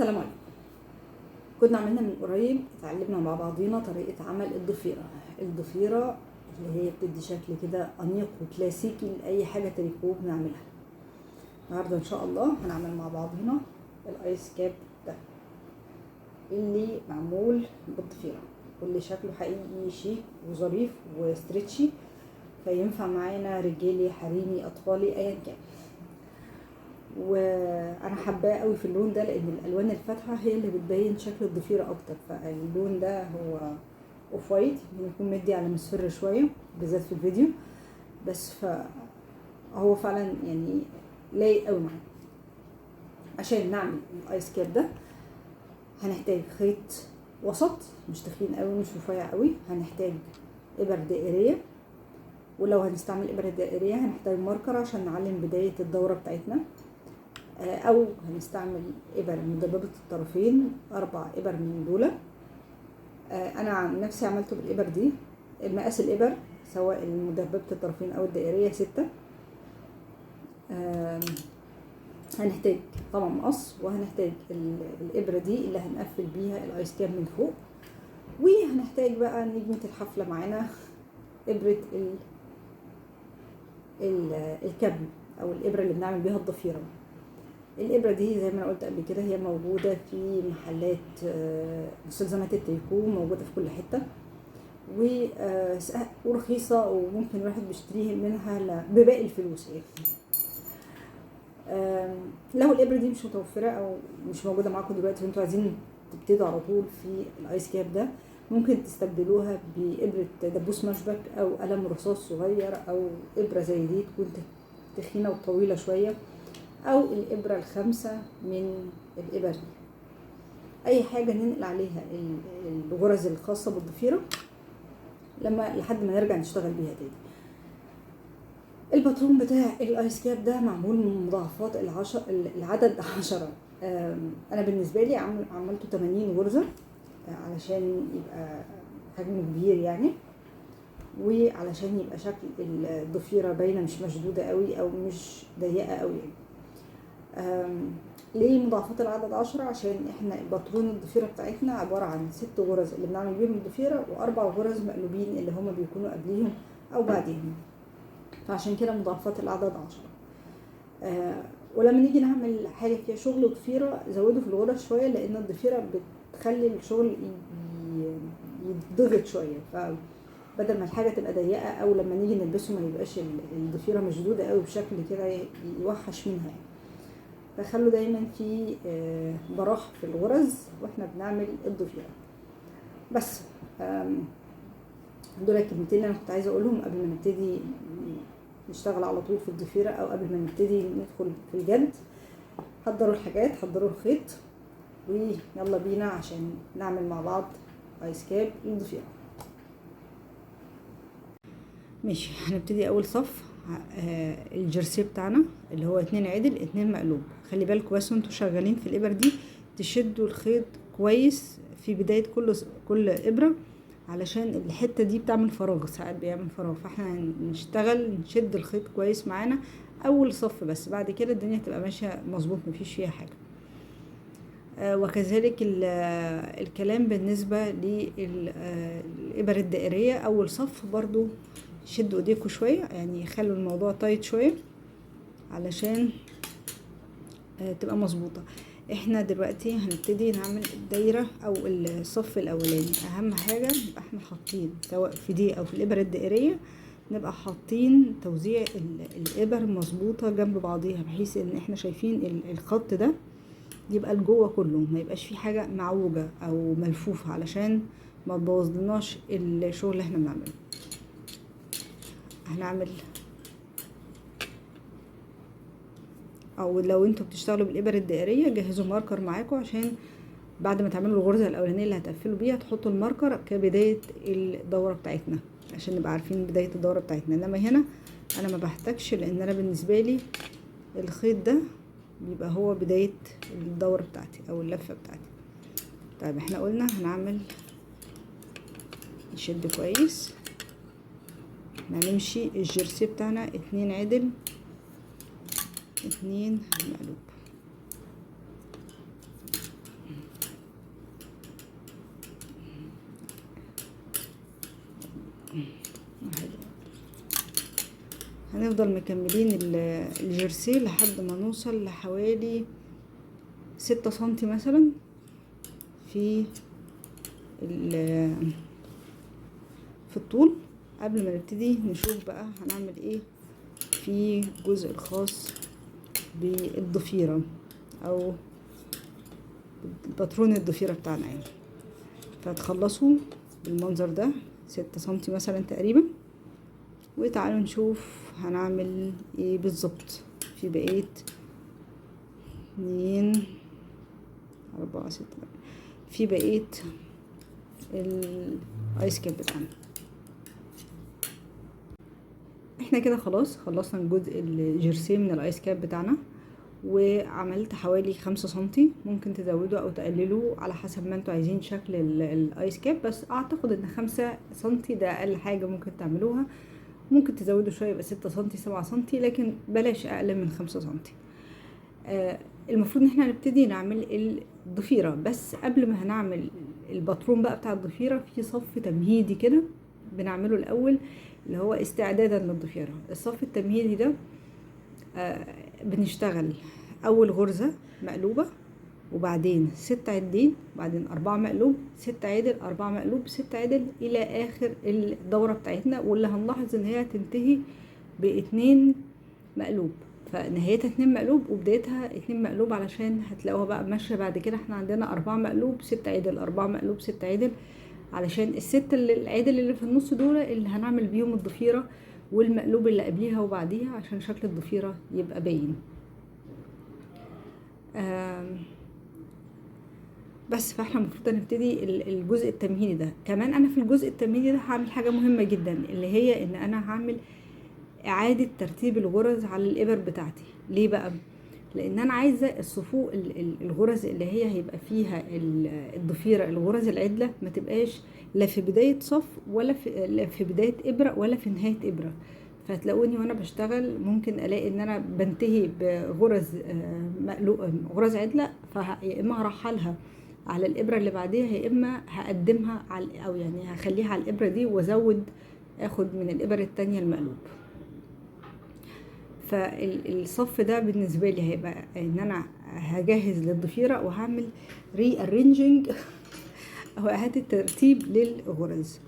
السلام عليكم. كنا عملنا من قريب اتعلمنا مع بعضينا طريقة عمل الضفيرة اللي هي بتدي شكل كده أنيق وكلاسيكي لأي حاجة تريكو بنعملها. النهارده إن شاء الله هنعمل مع بعضينا الآيس كاب ده اللي معمول بالضفيرة، واللي شكله حقيقي شيك وظريف وستريتشي، فينفع معانا رجالي حريمي أطفالي أيا كان. وانا حباه قوي في اللون ده لان الالوان الفاتحه هي اللي بتبين شكل الضفيره اكتر. فاللون ده هو اوف وايت، يكون مدي على مصفر شويه بالذات في الفيديو، بس فهو فعلا يعني لايق قوي معانا. عشان نعمل الايس كاب ده هنحتاج خيط وسط، مش تخين قوي مش رفيع قوي. هنحتاج ابر دائريه، ولو هنستعمل ابر دائريه هنحتاج ماركر عشان نعلم بدايه الدوره بتاعتنا، او هنستعمل ابر مدببه الطرفين 4 ابر من دول. انا عن نفسي عملته بالابر دي. المقاس الابر سواء المدببه الطرفين او الدائريه 6. هنحتاج طبعا مقص، وهنحتاج الابره دي اللي هنقفل بيها الايس كاب من فوق، وهنحتاج بقى نجمه الحفله معانا ابره الكبل او الابره اللي بنعمل بيها الضفيره. الابره دي زي ما انا قلت قبل كده هي موجوده في محلات مستلزمات التريكو، موجوده في كل حته ورخيصه، وممكن الواحد بيشتريها منها بباقي الفلوس يعني. لو الابره دي مش متوفره او مش موجوده معاكم دلوقتي وانتوا عايزين تبتدوا على طول في الايس كاب ده، ممكن تستبدلوها بابره دبوس مشبك او قلم رصاص صغير، او ابره زي دي تكون تخينه وطويله شويه، او الابره الخامسه من الابر دي. اي حاجه ننقل عليها الغرز الخاصه بالضفيره لحد ما نرجع نشتغل بيها تاني. الباترون بتاع الايس كاب ده معمول من مضاعفات العدد 10. انا بالنسبه لي عملته 80 غرزه علشان يبقى حجمه كبير يعني، وعلشان يبقى شكل الضفيره باينه مش مشدوده قوي او مش ضيقه قوي يعني. ليه مضاعفات العدد 10؟ عشان احنا باترون الضفيره بتاعتنا عباره عن 6 غرز اللي بنعمل بيهم الضفيره، و4 غرز مقلوبين اللي هما بيكونوا قبليهم او بعديهم، فعشان كده مضاعفات العدد 10. ولما نيجي نعمل حاجه فيها شغل ضفيره زودوا في الغرز شويه، لان الضفيره بتخلي الشغل يتضغط شويه، فبدل ما الحاجه تبقى ضيقه او لما نيجي نلبسه ما يبقاش الضفيره مشدوده قوي بشكل كده يوحش منها يعني. فخلوا دايما في براح في الغرز واحنا بنعمل الضفيره. بس دول الكلمتين اللي انا كنت عايزه اقولهم قبل ما نبتدي نشتغل على طول في الضفيره، او قبل ما نبتدي ندخل في الجد. حضروا الحاجات، حضروا الخيط، ويلا بينا عشان نعمل مع بعض ايس كاب للضفيره. ماشي، هنبتدي اول صف. الجرسيه بتاعنا اللي هو 2 عدل 2 مقلوب. خلي بالكم بس وانتوا شغالين في الابر دي تشدوا الخيط كويس في بدايه كل ابره، علشان الحته دي بتعمل فراغ، ساعات بيعمل فراغ، فاحنا هنشتغل نشد الخيط كويس معانا اول صف بس، بعد كده الدنيا هتبقى ماشيه مظبوط مفيش فيها حاجه. وكذلك الكلام بالنسبه للابر الدائريه. اول صف برضو شدوا ايديكم شويه، يعني خلوا الموضوع تايت شويه علشان تبقى مظبوطه. احنا دلوقتي هنبتدي نعمل الدايره او الصف الاولاني. اهم حاجه نبقى احنا حاطين سواء في دي او في الابر الدائريه، نبقى حاطين توزيع الابر مظبوطه جنب بعضيها، بحيث ان احنا شايفين الخط ده يبقى لجوه كله، ما يبقاش فيه حاجه معوجه او ملفوفه، علشان ما تبوظلناش الشغل اللي احنا بنعمله. هنعمل، او لو انتوا بتشتغلوا بالابر الدائريه جهزوا ماركر معاكم، عشان بعد ما تعملوا الغرزه الاولانيه اللي هتقفلوا بيها تحطوا الماركر كبدايه الدوره بتاعتنا، عشان نبقى عارفين بدايه الدوره بتاعتنا. انما هنا انا ما بحتاجش، لان انا بالنسبه لي الخيط ده بيبقى هو بدايه الدوره بتاعتي او اللفه بتاعتي. طيب احنا قلنا هنعمل نشد كويس، هنمشي الجرسي بتاعنا 2 عدل 2 مقلوب. هنفضل مكملين الجرسي لحد ما نوصل لحوالي 6 سنتي مثلا في الطول، قبل ما نبتدي نشوف بقى هنعمل ايه في الجزء الخاص بالضفيرة او باترون الضفيرة بتاعنا يعني. فهتخلصوا بالمنظر ده 6 سنتي مثلا تقريبا، وتعالوا نشوف هنعمل ايه بالظبط في بقية 2 4 6 في بقية الايس كاب بتاعنا. احنا كده خلاص خلصنا الجزء الجرسي من الايس كاب بتاعنا، وعملت حوالي 5 سنتي. ممكن تزودوا او تقللوا على حسب ما انتوا عايزين شكل الايس كاب، بس اعتقد ان 5 سنتي ده اقل حاجة ممكن تعملوها. ممكن تزودوا شوية يبقى 6 سنتي 7 سنتي، لكن بلاش اقل من 5 سنتي. المفروض ان احنا نبتدي نعمل الضفيرة، بس قبل ما هنعمل الباترون بقى بتاع الضفيرة في صف تمهيدي كده بنعمله الاول، اللي هو استعدادا للضفيرة. الصف التمهيدي ده بنشتغل اول غرزة مقلوبة، وبعدين 6 عدين، بعدين 4 مقلوب، 6 عدل، 4 مقلوب، 6 عدل الى اخر الدورة بتاعتنا، واللي هنلاحظ ان هي تنتهي ب2 مقلوب. فنهايتها 2 مقلوب وبدايتها 2 مقلوب، علشان هتلاقوها بقى ماشيه بعد كده. احنا عندنا 4 مقلوب 6 عدل، 4 مقلوب 6 عدل، علشان الست العدل اللي في النص دول اللي هنعمل بيهم الضفيره، والمقلوب اللي قبليها وبعديها عشان شكل الضفيره يبقى باين. بس فاحنا المفروض نبتدي الجزء التمهيدي ده. كمان انا في الجزء التمهيدي ده هعمل حاجه مهمه جدا، اللي هي ان انا هعمل اعادة ترتيب الغرز على الابر بتاعتي. ليه بقى؟ لان انا عايزة الصفوف الغرز اللي هي هيبقى فيها الضفيرة، الغرز العدلة ما تبقاش لا في بداية صف ولا في بداية ابرة ولا في نهاية ابرة. فهتلاقوني وانا بشتغل ممكن الاقي ان انا بنتهي بغرز غرز عدلة، يا اما هرحلها على الابرة اللي بعديها، يا اما هقدمها على او يعني هخليها على الابرة دي وازود اخد من الابر التانية المقلوب. فالصف ده بالنسبه لي هيبقى ان انا هجهز للضفيره وهعمل ري ارينجينج او اعاده ترتيب للغرز.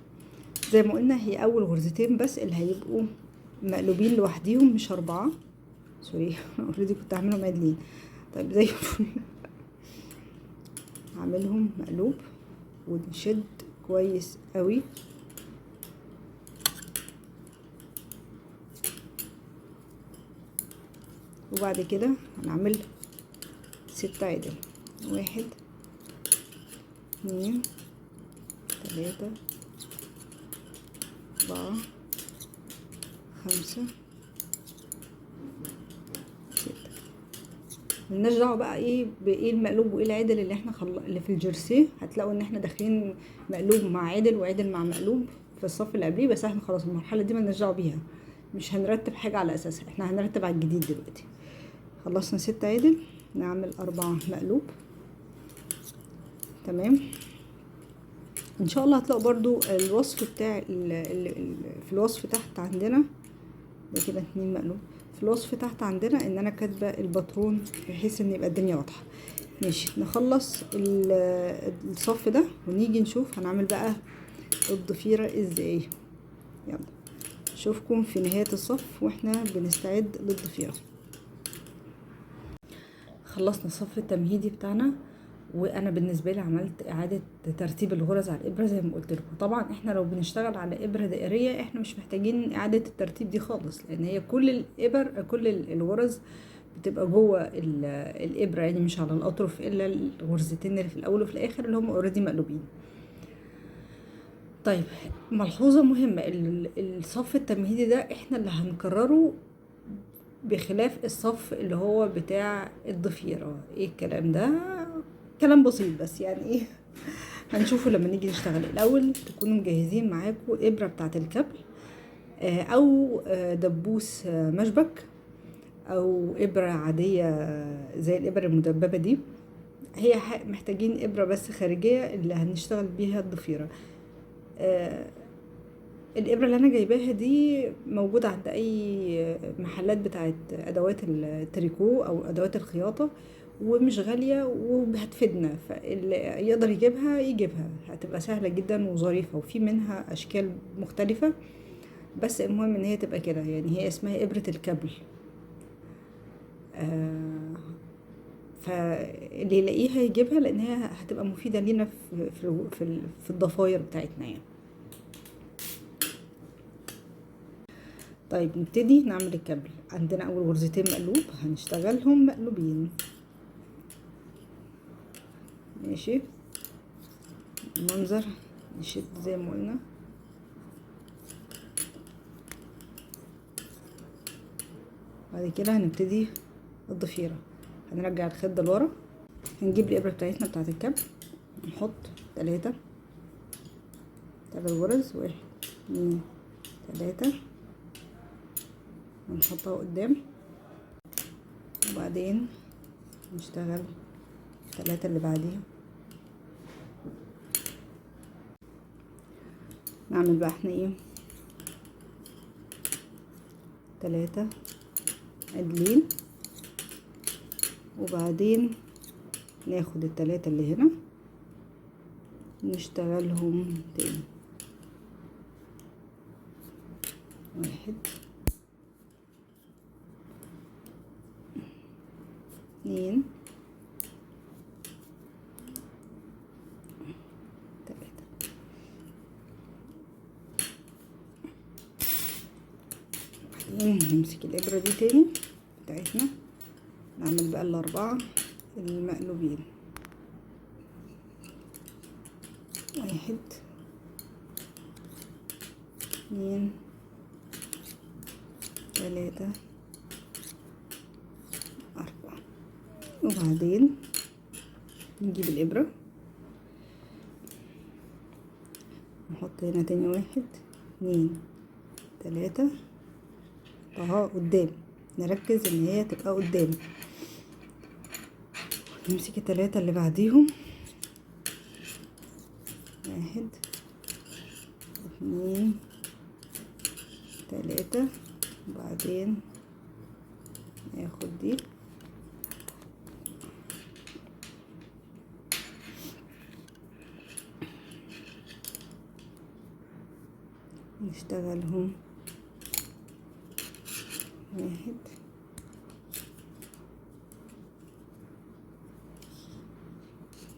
زي ما قلنا هي اول غرزتين بس اللي هيبقوا مقلوبين لوحديهم، مش 4. سوري انا اوريدي كنت هعملهم عدلين. طيب زي الفل هعملهم مقلوب ونشد كويس قوي. وبعد كده هنعمل 6 عدل، 1 2 3 4 5 6. ملناش دعوه بقى ايه بايه المقلوب وايه العدل اللي احنا اللي في الجرسي. هتلاقوا ان احنا داخلين مقلوب مع عدل وعدل مع مقلوب في الصف اللي قبليه، بس احنا خلاص المرحله دي ملناش دعوه بيها، مش هنرتب حاجه على اساسها، احنا هنرتب على الجديد دلوقتي. خلصنا 6 عدل، نعمل 4 مقلوب. تمام. ان شاء الله هتلاقوا برضو الوصف بتاع في الوصف تحت عندنا ده كده 2 مقلوب. في الوصف تحت عندنا ان انا كاتبه الباترون بحيث ان يبقى الدنيا واضحه. ماشي، نخلص الصف ده ونيجي نشوف هنعمل بقى الضفيره ازاي. يلا اشوفكم في نهايه الصف واحنا بنستعد للضفيره. خلصنا الصف التمهيدي بتاعنا، وانا بالنسبه لي عملت اعاده ترتيب الغرز على الابره زي ما قلت لكم. طبعا احنا لو بنشتغل على ابره دائريه احنا مش محتاجين اعاده الترتيب دي خالص، لان هي كل الابر كل الغرز بتبقى جوه الابره، يعني مش على الاطرف الا الغرزتين اللي في الاول وفي الاخر اللي هم اوريدي مقلوبين. طيب ملحوظه مهمه، الصف التمهيدي ده احنا اللي هنكرره بخلاف الصف اللي هو بتاع الضفيرة. ايه الكلام ده؟ كلام بسيط بس يعني ايه هنشوفه لما نيجي نشتغل. الاول تكونوا مجهزين معاكم ابرة بتاعة الكابل او دبوس مشبك او ابرة عادية زي الابرة المدببة دي. هي محتاجين ابرة بس خارجية اللي هنشتغل بيها الضفيرة. الابره اللي انا جايباها دي موجوده عند اي محلات بتاعه ادوات التريكو او ادوات الخياطه، ومش غاليه وهتفيدنا، فاللي يقدر يجيبها هتبقى سهله جدا وظريفه، وفي منها اشكال مختلفه. بس المهم ان هي تبقى كده، يعني هي اسمها ابره الكابل. آه فاللي يلاقيها يجيبها، لان هي هتبقى مفيده لينا في الضفاير بتاعتنا يعني. طيب نبتدي نعمل الكابل. عندنا اول غرزتين مقلوب هنشتغلهم مقلوبين، ماشي. المنظر نشد زي ما قلنا، بعد كده هنبتدي الضفيرة. هنرجع الخدة لورا، هنجيب الابرة بتاعتنا بتاعت الكابل، نحط 3 غرز، 1 2 3، ونحطها قدام، وبعدين نشتغل 3 اللي بعديها. نعمل بقى احنا ايه 3 عدلين، وبعدين ناخد ال3 اللي هنا نشتغلهم تاني. 1 2 3. نمسك الابرة دي تاني بتاعتنا، نعمل بقى ال4 المقلوبين. 1 2 3 4. وبعدين نجيب الابرة نحط هنا تاني 1 2 3 اهو قدام، نركز ان هي تبقى قدام. نمسك ال3 اللي بعديهم، 1 2 3، وبعدين ناخد دي نشتغلهم 1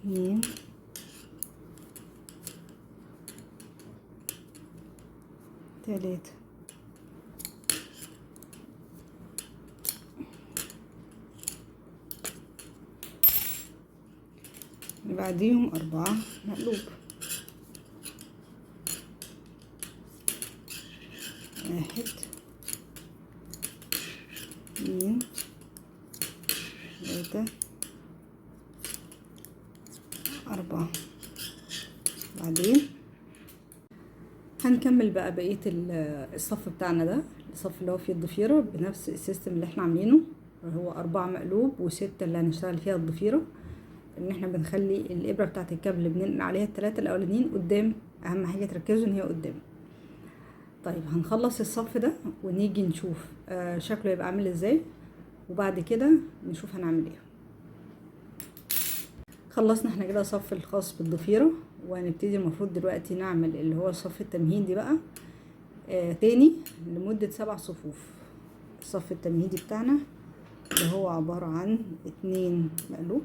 2 3. اللي بعديهم 4 مقلوب، 1 2 3 4. بعدين هنكمل بقى بقية الصف بتاعنا ده، الصف اللي هو فيه الضفيرة بنفس السيستم اللي احنا عاملينه، هو 4 مقلوب و6 اللي هنشتغل فيها الضفيرة. ان احنا بنخلي الابرة بتاعت الكابل بننقل عليها ال3 الاولانيين قدام، اهم حاجة تركزوا ان هي قدام. طيب هنخلص الصف ده ونيجي نشوف شكله يبقى عامل ازاي، وبعد كده نشوف هنعمل ايه. خلصنا احنا كده الصف الخاص بالضفيرة، وهنبتدي المفروض دلوقتي نعمل اللي هو الصف التمهيدي بقى تاني لمدة 7 صفوف. الصف التمهيدي بتاعنا اللي هو عبارة عن 2 مقلوب،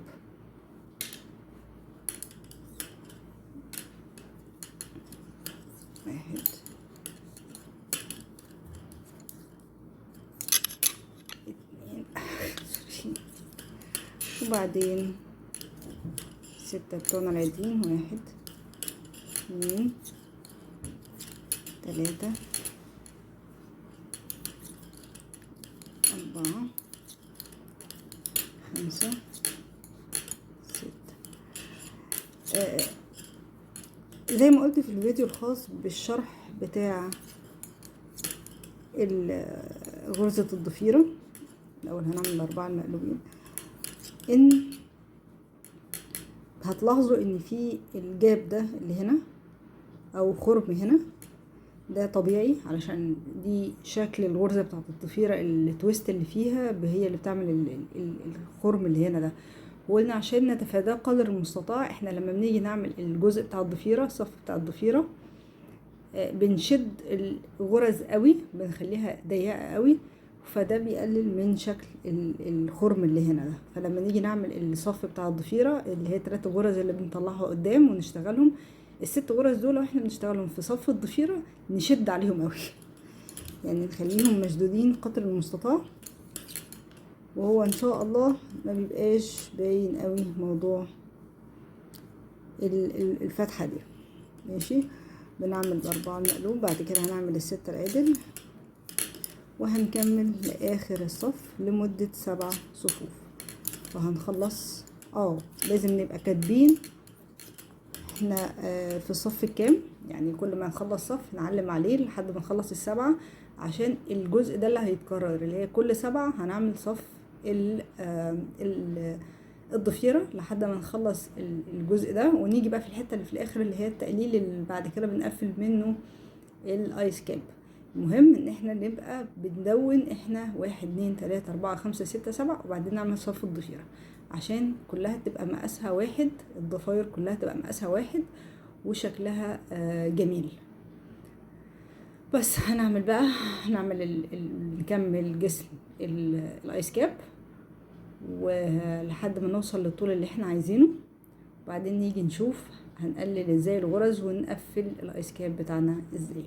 1 2 وبعدين 6 بتوعنا العاديين، 1 2 3 4 5 6. زي ما قلت في الفيديو الخاص بالشرح بتاع غرزة الضفيرة، الأول هنعمل ال4 المقلوبين، ان هتلاحظوا ان في الجاب ده اللي هنا او خرم هنا ده طبيعي علشان دي شكل الغرزة بتاعت الضفيرة، التويست اللي فيها هي اللي بتعمل الخرم اللي هنا ده. وقلنا عشان نتفاداه قدر المستطاع، احنا لما بنيجي نعمل الجزء بتاع الضفيرة، الصف بتاع الضفيرة، بنشد الغرز قوي، بنخليها ضيقة قوي، فده بيقلل من شكل الخرم اللي هنا ده. فلما نيجي نعمل الصف بتاع الضفيرة اللي هي 3 غرز اللي بنطلعها قدام ونشتغلهم، ال6 غرز دول واحنا بنشتغلهم في صف الضفيرة نشد عليهم قوي، يعني نخليهم مشدودين قدر المستطاع، وهو ان شاء الله ما بيبقاش باين قوي موضوع الفتحة دي. ماشي، بنعمل ب4 المقلوب، بعد كده هنعمل ال6 العدل، وهنكمل لاخر الصف لمدة 7 صفوف، وهنخلص. لازم نبقى كاتبين احنا في الصف الكام، يعني كل ما نخلص صف نعلم عليه لحد ما نخلص ال7، عشان الجزء ده اللي هيتكرر، اللي هي كل 7 هنعمل صف الضفيرة لحد ما نخلص الجزء ده، ونيجي بقى في الحتة اللي في الاخر اللي هي التقليل اللي بعد كده بنقفل منه الايس كاب. المهم ان احنا نبقى بندون احنا 1 2 3 4 5 6 7، وبعدين نعمل صف الضفيرة عشان كلها تبقى مقاسها واحد، الضفاير كلها تبقى مقاسها واحد وشكلها جميل. بس هنعمل بقى نكمل جسم الايس كاب ولحد ما نوصل للطول اللي احنا عايزينه، وبعدين نيجي نشوف هنقلل ازاي الغرز ونقفل الايس كاب بتاعنا ازاي.